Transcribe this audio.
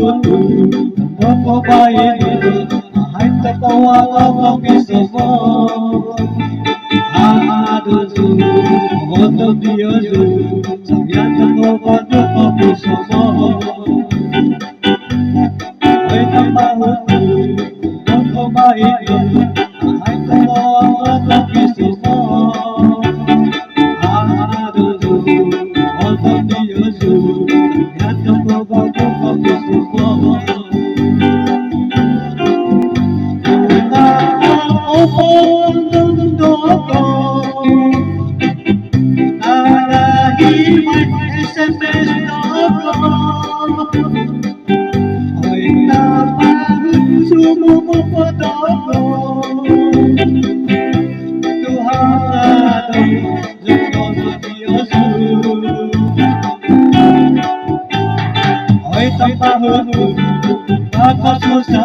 mahuto ang babae ay tapawa ang piso mo. Aduzu, moto Diosu, sabihan ko bago ang piso mo. Ay mahuto ang babae ay tapawa ang piso mo. Aduzu, moto Diosu, sabihan ko bago ang piso mo. Mundo ko narahimik SMS ko ay naman sumupoto ko tuhado Diyos Diyos ay tapahon at masusa